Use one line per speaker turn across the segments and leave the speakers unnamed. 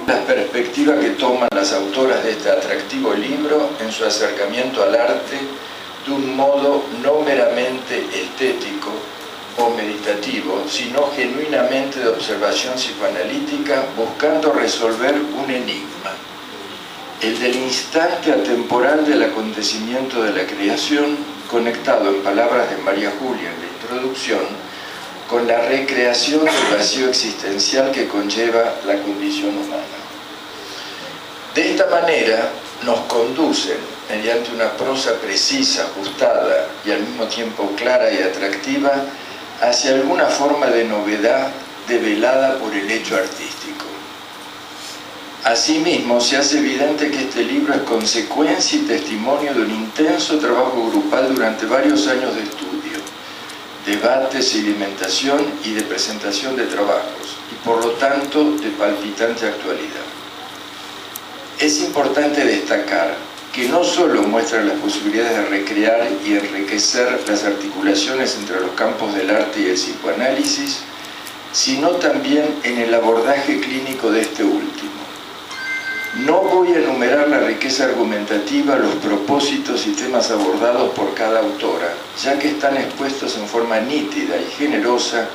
La perspectiva que toman las autoras de este atractivo libro en su acercamiento al arte de un modo no meramente estético o meditativo, sino genuinamente de observación psicoanalítica, buscando resolver un enigma, el del instante atemporal del acontecimiento de la creación, conectado, en palabras de María Julia en la introducción, con la recreación del vacío existencial que conlleva la condición humana. De esta manera nos conducen, mediante una prosa precisa, ajustada y al mismo tiempo clara y atractiva, hacia alguna forma de novedad develada por el hecho artístico. Asimismo, se hace evidente que este libro es consecuencia y testimonio de un intenso trabajo grupal durante varios años de estudio, debate, sedimentación y de presentación de trabajos, y por lo tanto de palpitante actualidad. Es importante destacar que no solo muestra las posibilidades de recrear y enriquecer las articulaciones entre los campos del arte y el psicoanálisis, sino también en el abordaje clínico de este último. No voy a enumerar la riqueza argumentativa, los propósitos y temas abordados por cada autora, ya que están expuestos en forma nítida y generosa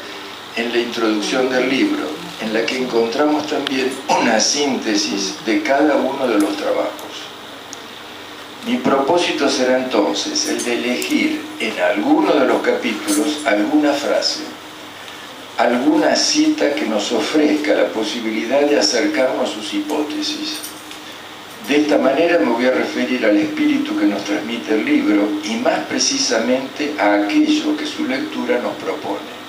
en la introducción del libro, en la que encontramos también una síntesis de cada uno de los trabajos. Mi propósito será entonces el de elegir en alguno de los capítulos alguna frase, alguna cita que nos ofrezca la posibilidad de acercarnos a sus hipótesis. De esta manera me voy a referir al espíritu que nos transmite el libro y más precisamente a aquello que su lectura nos propone.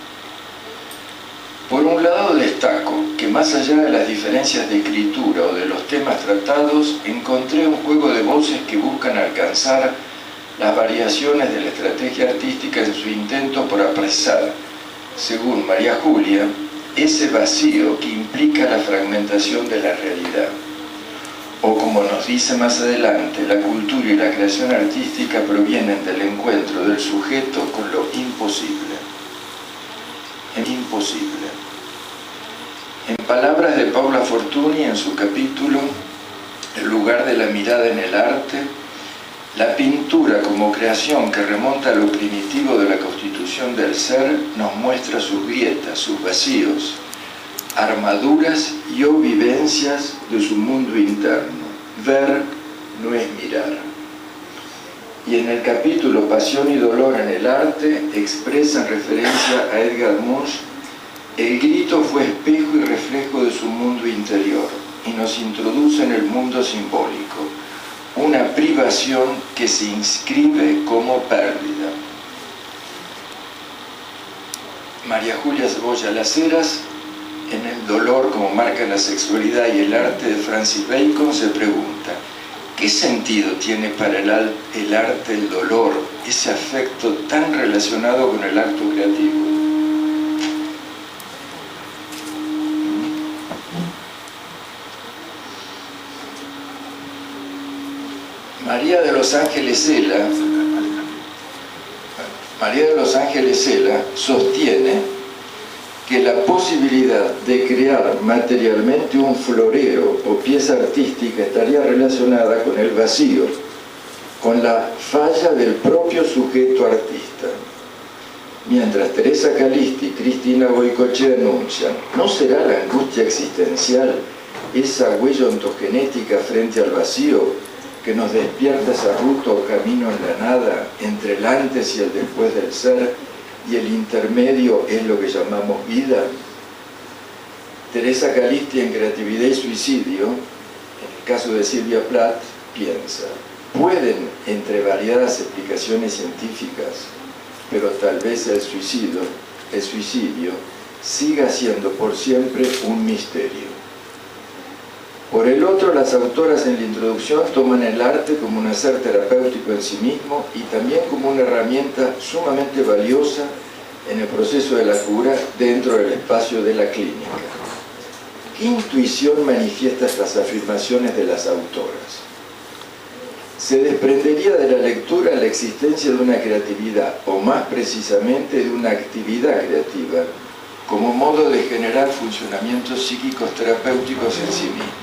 Por un lado destaco que más allá de las diferencias de escritura o de los temas tratados, encontré un juego de voces que buscan alcanzar las variaciones de la estrategia artística en su intento por apresar, según María Julia, ese vacío que implica la fragmentación de la realidad. O como nos dice más adelante, la cultura y la creación artística provienen del encuentro del sujeto con lo imposible. Imposible. En palabras de Paula Fortuny en su capítulo El lugar de la mirada en el arte, la pintura como creación que remonta a lo primitivo de la constitución del ser nos muestra sus grietas, sus vacíos, armaduras y o vivencias de su mundo interno. Ver no es mirar. Y en el capítulo Pasión y dolor en el arte expresa en referencia a Edgar Munch: el grito fue espejo y reflejo de su mundo interior y nos introduce en el mundo simbólico, una privación que se inscribe como pérdida. María Julia Cebolla Las Heras, en El dolor como marca la sexualidad y el arte de Francis Bacon, se pregunta: ¿qué sentido tiene para el arte el dolor, ese afecto tan relacionado con el acto creativo? María de los Ángeles Cela sostiene que la posibilidad de crear materialmente un florero o pieza artística estaría relacionada con el vacío, con la falla del propio sujeto artista. Mientras Teresa Calisti y Cristina Goicoechea anuncian: ¿no será la angustia existencial esa huella ontogenética frente al vacío que nos despierta ese ruto o camino en la nada entre el antes y el después del ser, y el intermedio es lo que llamamos vida? Teresa Calisti en Creatividad y Suicidio, en el caso de Silvia Plath, piensa: pueden, entre variadas explicaciones científicas, pero tal vez el suicidio siga siendo por siempre un misterio. Por el otro, las autoras en la introducción toman el arte como un hacer terapéutico en sí mismo y también como una herramienta sumamente valiosa en el proceso de la cura dentro del espacio de la clínica. ¿Qué intuición manifiesta estas afirmaciones de las autoras? Se desprendería de la lectura la existencia de una creatividad, o más precisamente de una actividad creativa, como modo de generar funcionamientos psíquicos terapéuticos en sí mismos.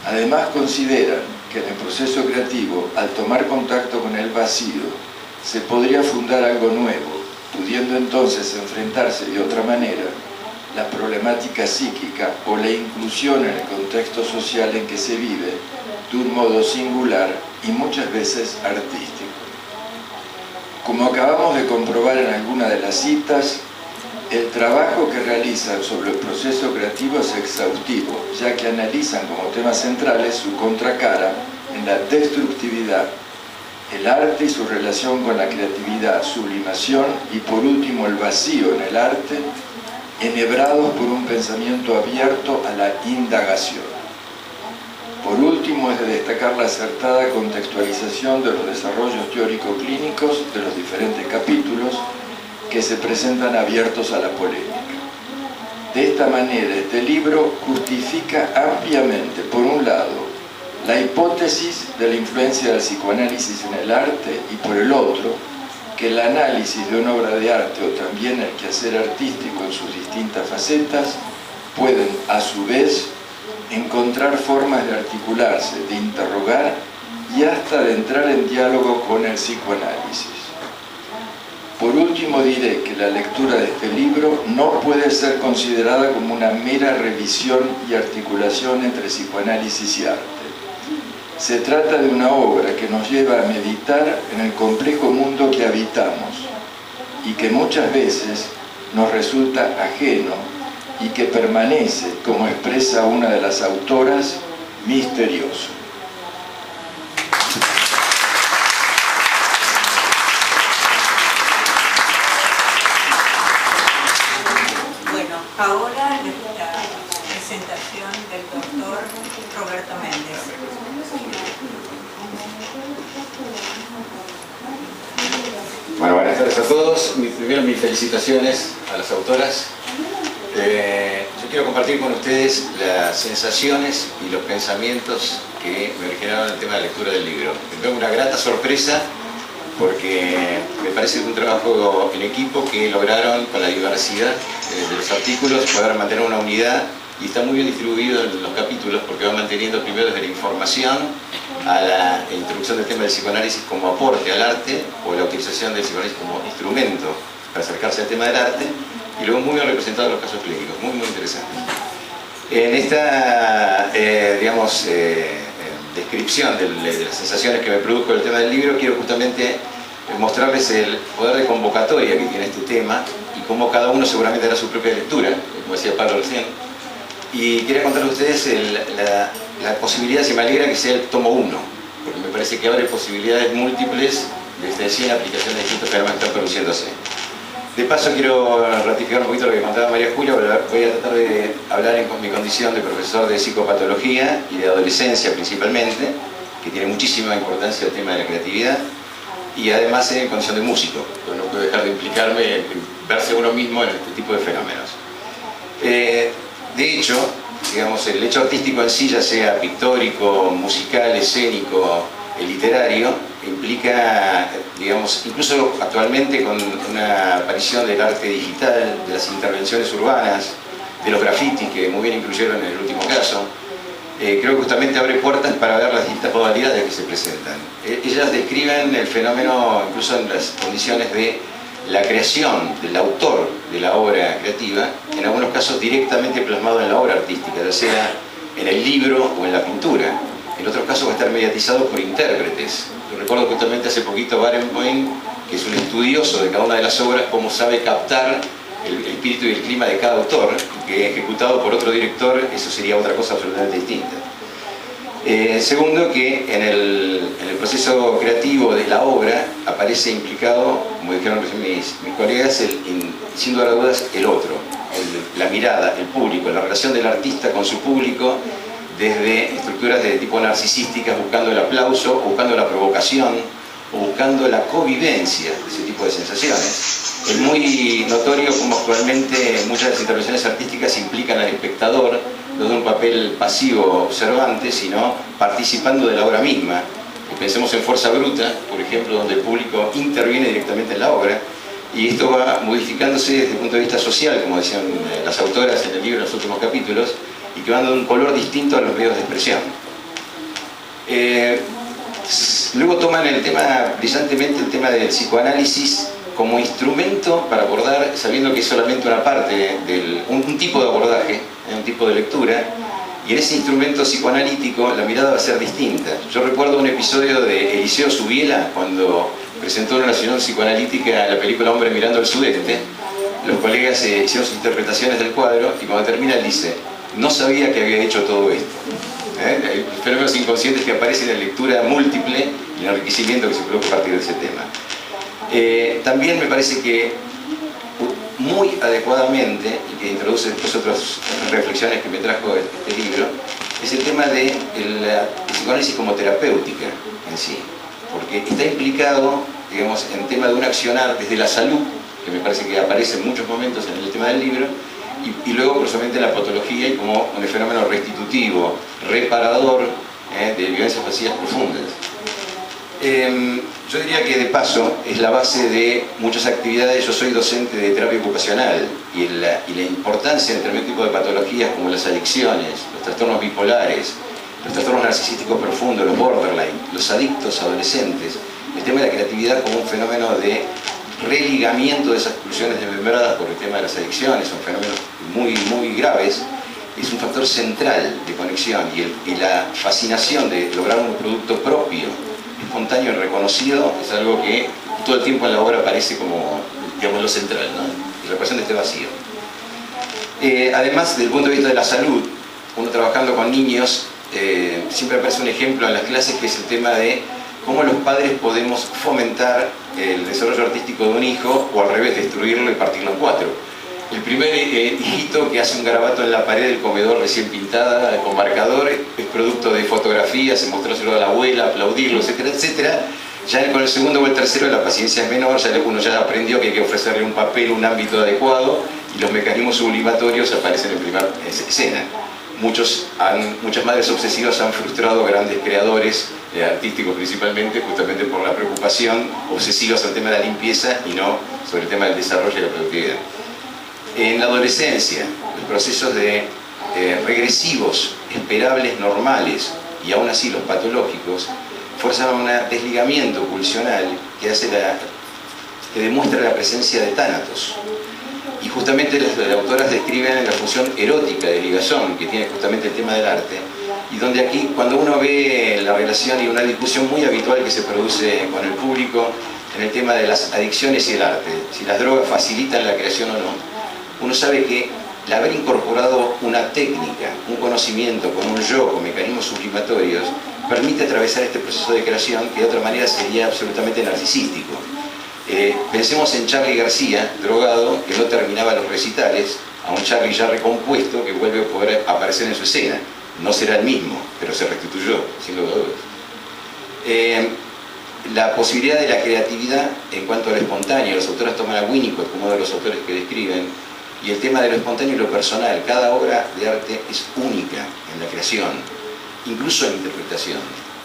Además consideran que en el proceso creativo, al tomar contacto con el vacío, se podría fundar algo nuevo, pudiendo entonces enfrentarse de otra manera la problemática psíquica o la inclusión en el contexto social en que se vive de un modo singular y muchas veces artístico. Como acabamos de comprobar en alguna de las citas, el trabajo que realizan sobre el proceso creativo es exhaustivo, ya que analizan como temas centrales su contracara en la destructividad, el arte y su relación con la creatividad, sublimación y por último el vacío en el arte, enhebrados por un pensamiento abierto a la indagación. Por último, es de destacar la acertada contextualización de los desarrollos teórico-clínicos de los diferentes capítulos que se presentan abiertos a la polémica. De esta manera, este libro justifica ampliamente, por un lado, la hipótesis de la influencia del psicoanálisis en el arte y por el otro, que el análisis de una obra de arte o también el quehacer artístico en sus distintas facetas pueden, a su vez, encontrar formas de articularse, de interrogar y hasta de entrar en diálogo con el psicoanálisis. Por último diré que la lectura de este libro no puede ser considerada como una mera revisión y articulación entre psicoanálisis y arte. Se trata de una obra que nos lleva a meditar en el complejo mundo que habitamos y que muchas veces nos resulta ajeno y que permanece, como expresa una de las autoras, misterioso.
Bueno, ahora la presentación del doctor Roberto Méndez.
Bueno, buenas tardes a todos. Primero, mis felicitaciones a las autoras. Yo quiero compartir con ustedes las sensaciones y los pensamientos que me generaron el tema de la lectura del libro. Tengo una grata sorpresa porque me parece un trabajo en equipo que lograron con la diversidad de los artículos poder mantener una unidad y está muy bien distribuido en los capítulos porque va manteniendo primero desde la información a la introducción del tema del psicoanálisis como aporte al arte o la utilización del psicoanálisis como instrumento para acercarse al tema del arte y luego muy bien representados los casos clínicos, muy interesantes. En esta, descripción de las sensaciones que me produjo el tema del libro, quiero justamente mostrarles el poder de convocatoria que tiene este tema y cómo cada uno seguramente hará su propia lectura, como decía Pablo recién. Y quería contarles a ustedes la posibilidad, si me alegra, que sea el tomo 1, porque me parece que abre posibilidades múltiples de extensión y aplicación de distintos fenómenos que están produciéndose. De paso quiero ratificar un poquito lo que contaba María Julia, voy a tratar de hablar en mi condición de profesor de psicopatología y de adolescencia principalmente, que tiene muchísima importancia el tema de la creatividad, y además en condición de músico, pues no puedo dejar de implicarme en verse uno mismo en este tipo de fenómenos. De hecho, digamos, el hecho artístico en sí, ya sea pictórico, musical, escénico, literario, implica, digamos, incluso actualmente con una aparición del arte digital, de las intervenciones urbanas, de los grafitis que muy bien incluyeron en el último caso, creo que justamente abre puertas para ver las distintas modalidades que se presentan. Ellas describen el fenómeno incluso en las condiciones de la creación del autor de la obra creativa, en algunos casos directamente plasmado en la obra artística, ya sea en el libro o en la pintura. En otros casos va a estar mediatizado por intérpretes. Yo recuerdo justamente hace poquito Barenboim, que es un estudioso de cada una de las obras, cómo sabe captar el espíritu y el clima de cada autor, que ejecutado por otro director, eso sería otra cosa absolutamente distinta. Segundo, que en el proceso creativo de la obra aparece implicado, como dijeron recién mis colegas, sin lugar a dudas, el otro, la mirada, el público, la relación del artista con su público, desde estructuras de tipo narcisísticas, buscando el aplauso, buscando la provocación, o buscando la convivencia de ese tipo de sensaciones. Es muy notorio cómo actualmente muchas de las intervenciones artísticas implican al espectador, no de un papel pasivo observante, sino participando de la obra misma. Pensemos en Fuerza Bruta, por ejemplo, donde el público interviene directamente en la obra, y esto va modificándose desde el punto de vista social, como decían las autoras en el libro en los últimos capítulos, y que van dando un color distinto a los medios de expresión. Luego toman el tema, brillantemente, el tema del psicoanálisis como instrumento para abordar, sabiendo que es solamente una parte, un tipo de abordaje, un tipo de lectura, y en ese instrumento psicoanalítico la mirada va a ser distinta. Yo recuerdo un episodio de Eliseo Subiela, cuando presentó en una sesión psicoanalítica la película Hombre mirando al sudeste. Los colegas hicieron sus interpretaciones del cuadro y cuando termina él dice: no sabía que había hecho todo esto. Los fenómenos inconscientes que aparecen en la lectura múltiple y el enriquecimiento que se produce a partir de ese tema. También me parece que muy adecuadamente, y que introduce después otras reflexiones que me trajo este libro, es el tema de el psicoanálisis como terapéutica en sí, porque está implicado, digamos, en el tema de un accionar desde la salud, que me parece que aparece en muchos momentos en el tema del libro, y luego precisamente la patología y como un fenómeno restitutivo, reparador de vivencias vacías profundas. Yo diría que de paso es la base de muchas actividades. Yo soy docente de terapia ocupacional y la importancia en determinados tipos de patologías como las adicciones, los trastornos bipolares, los trastornos narcisísticos profundos, los borderline, los adictos adolescentes, el tema de la creatividad como un fenómeno de religamiento de esas pulsiones desmembradas por el tema de las adicciones, son fenómenos muy graves, es un factor central de conexión, y la fascinación de lograr un producto propio, espontáneo y reconocido, es algo que todo el tiempo en la obra aparece como, digamos, lo central, ¿no? Y representa este vacío. Además, desde el punto de vista de la salud, uno trabajando con niños, siempre aparece un ejemplo en las clases que es el tema de cómo los padres podemos fomentar el desarrollo artístico de un hijo, o al revés, destruirlo y partirlo en cuatro. El primer hijito que hace un garabato en la pared del comedor recién pintada con marcador es producto de fotografías, se mostrárselo a la abuela, aplaudirlo, etcétera, etcétera. Ya con el segundo o el tercero la paciencia es menor, ya uno ya aprendió que hay que ofrecerle un papel, un ámbito adecuado, y los mecanismos sublimatorios aparecen en primera escena. Muchas madres obsesivas han frustrado grandes creadores, artísticos principalmente, justamente por la preocupación obsesiva sobre el tema de la limpieza y no sobre el tema del desarrollo y la productividad. En la adolescencia, los procesos regresivos, esperables, normales, y aún así los patológicos, fuerzan un desligamiento pulsional que demuestra la presencia de tánatos. Y justamente las autoras describen la función erótica de ligazón que tiene justamente el tema del arte, y donde aquí, cuando uno ve la relación y una discusión muy habitual que se produce con el público en el tema de las adicciones y el arte, si las drogas facilitan la creación o no, uno sabe que el haber incorporado una técnica, un conocimiento con un yo, con mecanismos sublimatorios, permite atravesar este proceso de creación que de otra manera sería absolutamente narcisístico. Pensemos en Charly García, drogado, que no terminaba los recitales, a un Charly ya recompuesto que vuelve a poder aparecer en su escena. No será el mismo, pero se restituyó, sin lugar a dudas. La posibilidad de la creatividad en cuanto a lo espontáneo, los autores toman a Winnicott como uno de los autores que describen, y el tema de lo espontáneo y lo personal. Cada obra de arte es única en la creación, incluso en interpretación.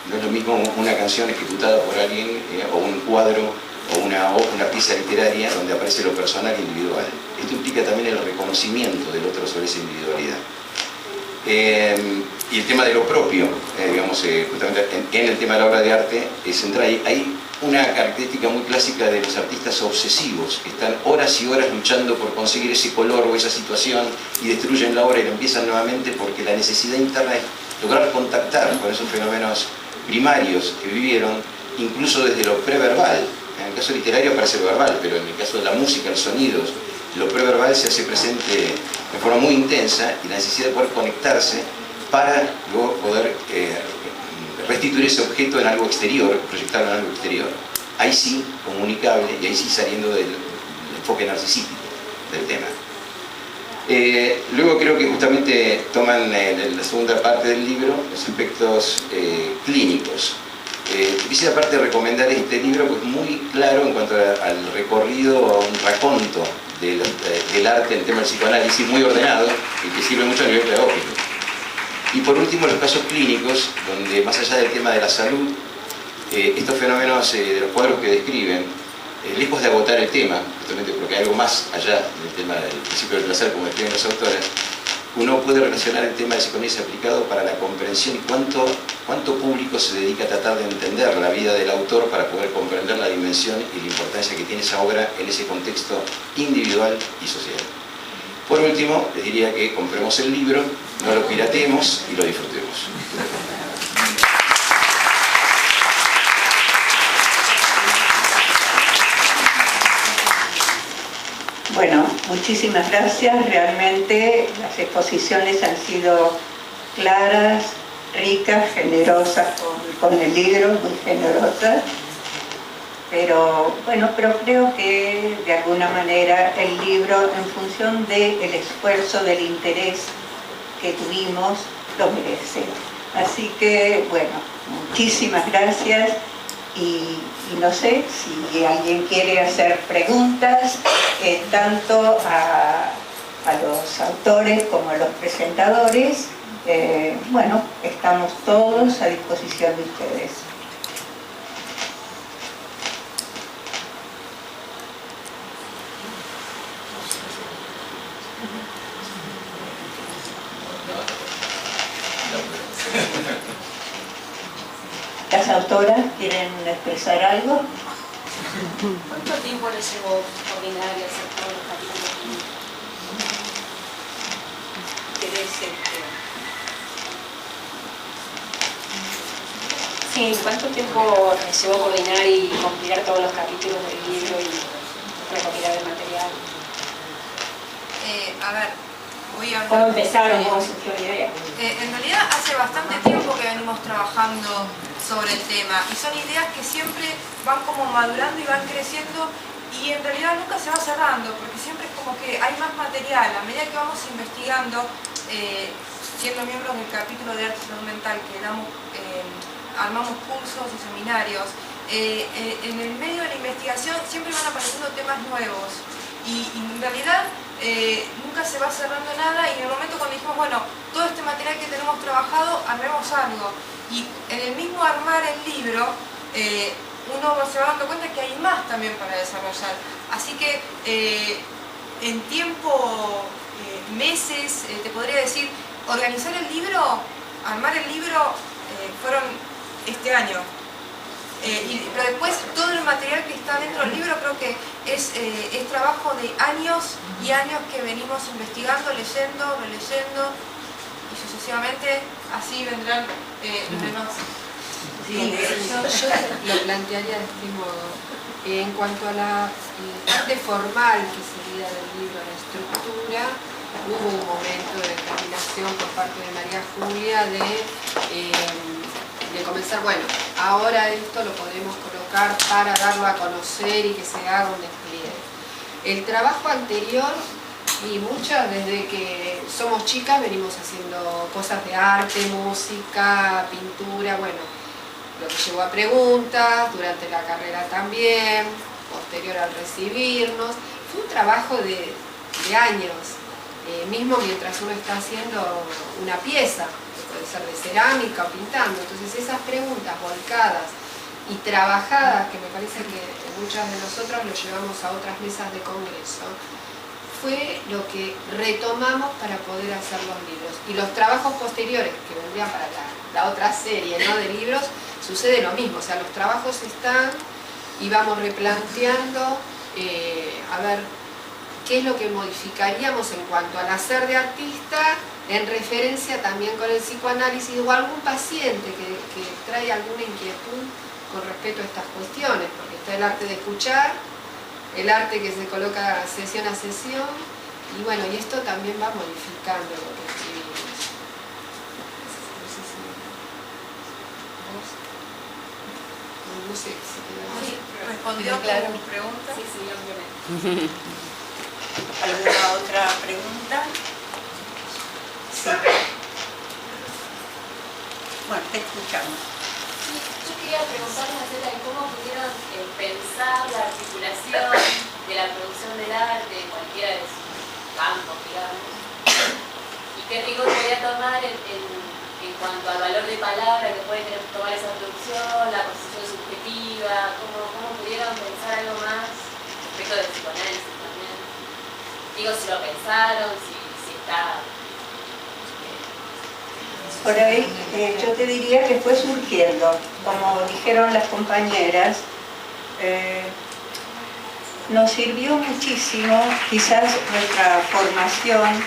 No es lo mismo una canción ejecutada por alguien o un cuadro o una pieza literaria donde aparece lo personal e individual. Esto implica también el reconocimiento del otro sobre esa individualidad. Y el tema de lo propio, digamos, justamente en el tema de la obra de arte, es central. Hay una característica muy clásica de los artistas obsesivos, que están horas y horas luchando por conseguir ese color o esa situación y destruyen la obra y la empiezan nuevamente porque la necesidad interna es lograr contactar con esos fenómenos primarios que vivieron, incluso desde lo preverbal. En el caso literario aparece lo verbal, pero en el caso de la música, los sonidos, lo preverbal se hace presente de forma muy intensa, y la necesidad de poder conectarse para luego poder restituir ese objeto en algo exterior, proyectarlo en algo exterior. Ahí sí comunicable, y ahí sí saliendo del enfoque narcisístico del tema. Luego creo que justamente toman en la segunda parte del libro los aspectos clínicos. Quisiera aparte recomendar este libro, pues muy claro en cuanto al recorrido, a un raconto del arte en el tema del psicoanálisis, muy ordenado y que sirve mucho a nivel pedagógico. Y por último, los casos clínicos, donde más allá del tema de la salud, estos fenómenos de los cuadros que describen, lejos de agotar el tema, justamente porque hay algo más allá del tema del principio del placer, como describen los autores, uno puede relacionar el tema del psicoanálisis aplicado para la comprensión y cuánto público se dedica a tratar de entender la vida del autor para poder comprender la dimensión y la importancia que tiene esa obra en ese contexto individual y social. Por último, les diría que compremos el libro, no lo pirateemos y lo disfrutemos.
Bueno, muchísimas gracias. Realmente las exposiciones han sido claras, ricas, generosas con el libro, muy generosas. Pero creo que de alguna manera el libro, en función del esfuerzo, del interés que tuvimos, lo merece. Así que, bueno, muchísimas gracias. Y no sé si alguien quiere hacer preguntas, tanto a los autores como a los presentadores. Bueno, estamos todos a disposición de ustedes. ¿Las autoras quieren expresar algo?
¿Cuánto tiempo les llevó coordinar y hacer todos los capítulos? Sí, ¿cuánto tiempo les llevó coordinar y compilar todos los capítulos del libro y recopilar el material?
A ver, voy a...
¿Cómo empezaron? ¿Cómo surgió la idea?
En realidad hace bastante tiempo que venimos trabajando sobre el tema y son ideas que siempre van como madurando y van creciendo y en realidad nunca se va cerrando porque siempre es como que hay más material a medida que vamos investigando, siendo miembros del capítulo de Arte y Salud Mental que armamos cursos y seminarios, en el medio de la investigación siempre van apareciendo temas nuevos y en realidad nunca se va cerrando nada y en el momento cuando dijimos, bueno, todo este material que tenemos trabajado, armemos algo. Y en el mismo armar el libro, uno se va dando cuenta que hay más también para desarrollar. Así que en tiempo, meses, te podría decir, organizar el libro, armar el libro, fueron este año. Pero después todo el material que está dentro del libro creo que es trabajo de años y años que venimos investigando, leyendo, releyendo y sucesivamente así vendrán los demás.
Sí, yo lo plantearía de este modo. En cuanto a la parte formal que sería del libro, la estructura, hubo un momento de determinación por parte de María Julia de comenzar, bueno, ahora esto lo podemos colocar para darlo a conocer y que se haga un despliegue. El trabajo anterior, y muchas desde que somos chicas venimos haciendo cosas de arte, música, pintura, bueno, lo que llevó a preguntas, durante la carrera también, posterior al recibirnos, fue un trabajo de años, mismo mientras uno está haciendo una pieza, puede ser de cerámica o pintando. Entonces esas preguntas volcadas y trabajadas, que me parece que muchas de nosotros lo llevamos a otras mesas de congreso, fue lo que retomamos para poder hacer los libros. Y los trabajos posteriores, que vendrían para la otra serie, ¿no?, de libros, sucede lo mismo. O sea, los trabajos están y vamos replanteando, a ver, qué es lo que modificaríamos en cuanto al hacer de artista, en referencia también con el psicoanálisis o algún paciente que trae alguna inquietud con respecto a estas cuestiones, porque está el arte de escuchar, el arte que se coloca sesión a sesión, y bueno, y esto también va modificando lo que escribimos. No sé si
¿Respondió a tu pregunta?
Sí, sí, obviamente.
¿Alguna otra pregunta? Sí. Bueno, te escuchamos.
Sí, yo quería preguntarles acerca de cómo pudieron pensar la articulación de la producción del arte, en cualquiera de sus campos, digamos, y qué rigor podía tomar en cuanto al valor de palabra que puede tomar esa producción, la posición subjetiva, cómo pudieron pensar algo más respecto del psicoanálisis también. Digo, si lo pensaron, si está
por ahí yo te diría que fue surgiendo, como dijeron las compañeras, nos sirvió muchísimo quizás nuestra formación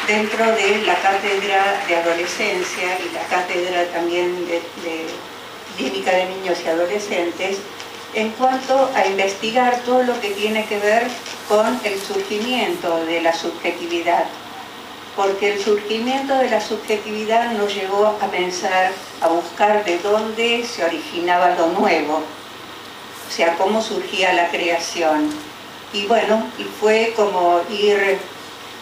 dentro de la cátedra de adolescencia y la cátedra también de clínica de niños y adolescentes, en cuanto a investigar todo lo que tiene que ver con el surgimiento de la subjetividad. Porque el surgimiento de la subjetividad nos llevó a pensar, a buscar de dónde se originaba lo nuevo, o sea, cómo surgía la creación. Y bueno, y fue como ir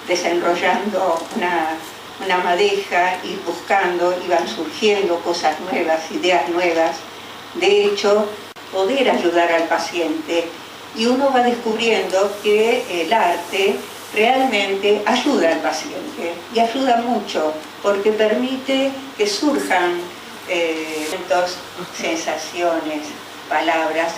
desenrollando una madeja, ir buscando, iban surgiendo cosas nuevas, ideas nuevas. De hecho, poder ayudar al paciente. Y uno va descubriendo que el arte realmente ayuda al paciente, y ayuda mucho, porque permite que surjan sensaciones, palabras,